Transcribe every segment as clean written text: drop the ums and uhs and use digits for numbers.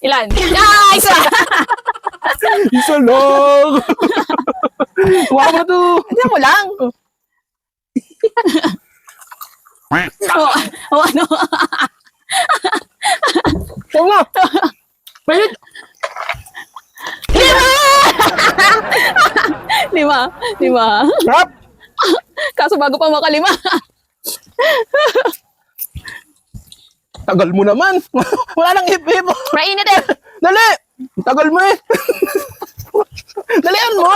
Ilan? Ah, isa! Isa lang. Huwag mo na to. Isa mo lang. Ano? Huwag na. Pilit. Lima. Rap. Kaso bago pa makalima. Tagal mo naman. Wala nang hip-hip. Mainit eh. Dali. Tagal mo eh. Dalian mo.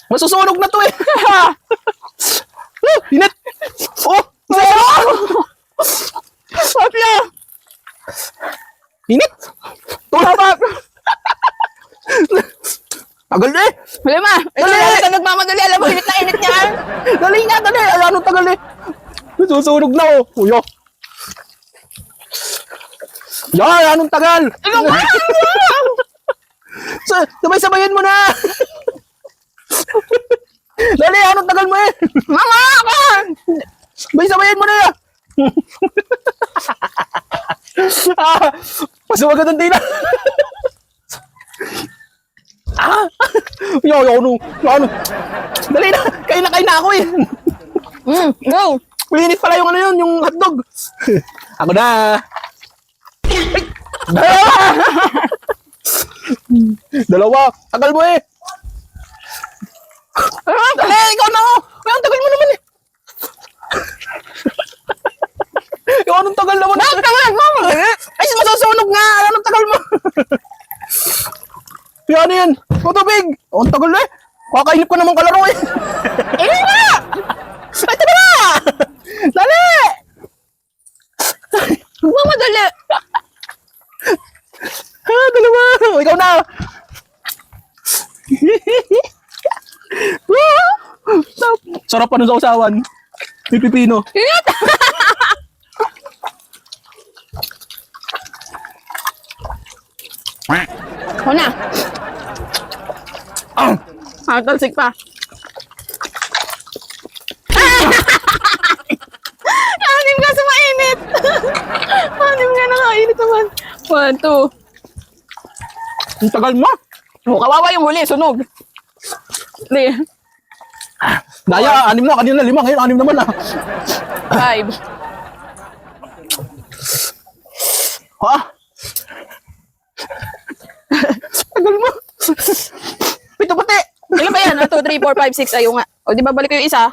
Masusunog na to eh. Init. Oh. Sapya. Init. Tulabak. Tagal eh. Lima. Ito na ka nagmamadali. Alam mo, init na init niya. Dali nga, dali. Ayan, tagal eh. Nasusunog na oh. Kuya. Yan, anong tagal? Ikaw ba? Sabay-sabayan mo na. Dali, anong tagal mo eh? Mama! Sabay-sabayan mo na. Masuwag ka din na. Ano? Dali na, kain na ako eh. Go! Mainit pala yung ano yun, yung hotdog. Ako na. Dalawa. Tagal mo eh. Dali, ikaw na ako. Ay, ang tagal mo naman eh. Ikaw, anong tagal naman? Bakit ka nagmamadali? Ay, masusunog nga. Anong tagal mo? Yan, ano yan? O, tubig. O, ang tagal na eh. Kakainip ko naman kalaro eh. Init na! Ay, tagal na. Dali. Nagmamadali. Dalawa. O, ikaw na. Sarap pa nun sa usawan. May pipino. Init! Ako na. Talsik pa. Anim ka sa mainit. Anim ka na kainit naman. 1, 2. Ang tagal mo. Oh, kawawa yung huli. Sunog. Hindi. Daya, 6 na. Kanina 5. Ngayon 6 naman ah. 5. Ha? Tagal mo. Pito pati. Ilan ba yan? 1, 2, 3, 4, 5, 6. Ayaw nga. O, di ba balik ko yung isa?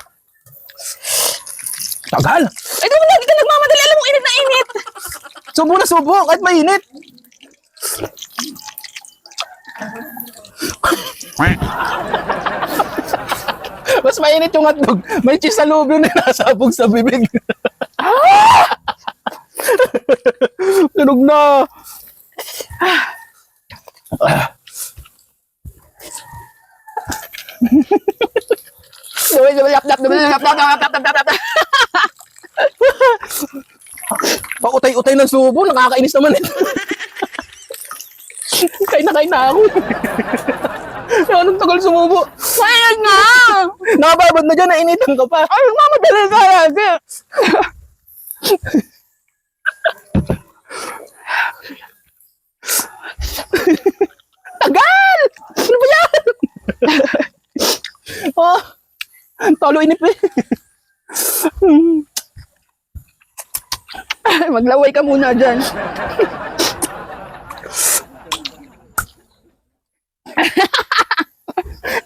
Tagal. Ay, di ba lagi ka nagmamadali? Alam mo, init na init. Subo na subo. Kahit mainit. Mas mainit yung hotdog. May cheese sa loob yun eh. Nasabog sa bibig. Tunog na. Pautay-utay ng subo. Nakakainis naman eh. Kain na ako. Anong tagal sumubo? Mainit nga. Nakababad na dyan. Nainitan ka pa. Ay, nagmamadali ka lagi. Tagal! Ano ba yan? Oh, talo inip eh. Maglaway ka muna dyan.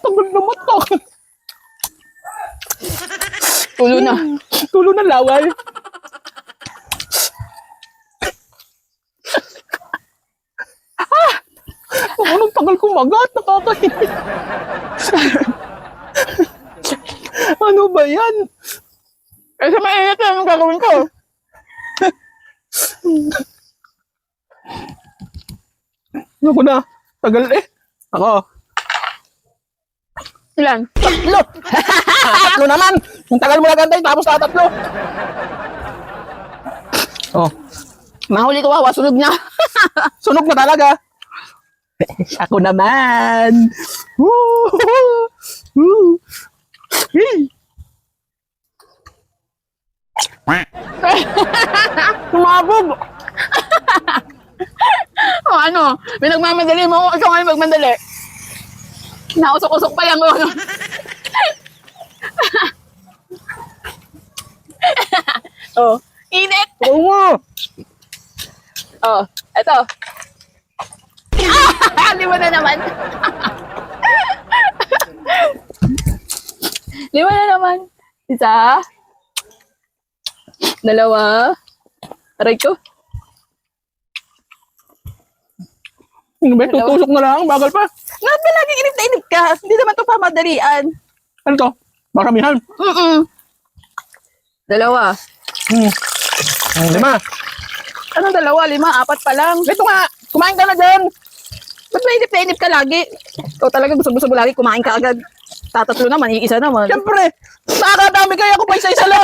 Tagal naman to. Tulo na. Tulo na laway. Anong tagal kumagat? Nakakahinig. Ano ba yan? Kasi mainit na anong gagawin ko. Ako na. Tagal eh. Ako. Ilan? Tatlo. Tatlo naman. Ang tagal mo nagantay tapos na tatlo. Oh. Mahuli ko wawa, sunog niya. Sunog na talaga. Ako naman. Woo! Woo! Hey! Sumabog! O ano, may nagmamadali mo. Ikaw ngayon magmadali. Nausok-usok pa lang. Ano. Oh, init. Oo nga. Oh, eto. Lima na naman. Lima na naman. Isa. Dalawa. Aray ko. Ano ba? Tutusok na lang. Bagal pa. Nga ba laging inip na inip ka? Hindi naman ito pamadalian. Ano to? Maramihan. Dalawa. Lima. Anong dalawa? Lima? Apat pa lang. Ito nga. Kumain ka na dyan. Ba't ba inip na inip ka lagi? Ikaw talaga gusto mo lagi kumain ka agad. Tatatlo naman, iisa naman. Siyempre. Nakakadami kaya ako pa isa-isa lang.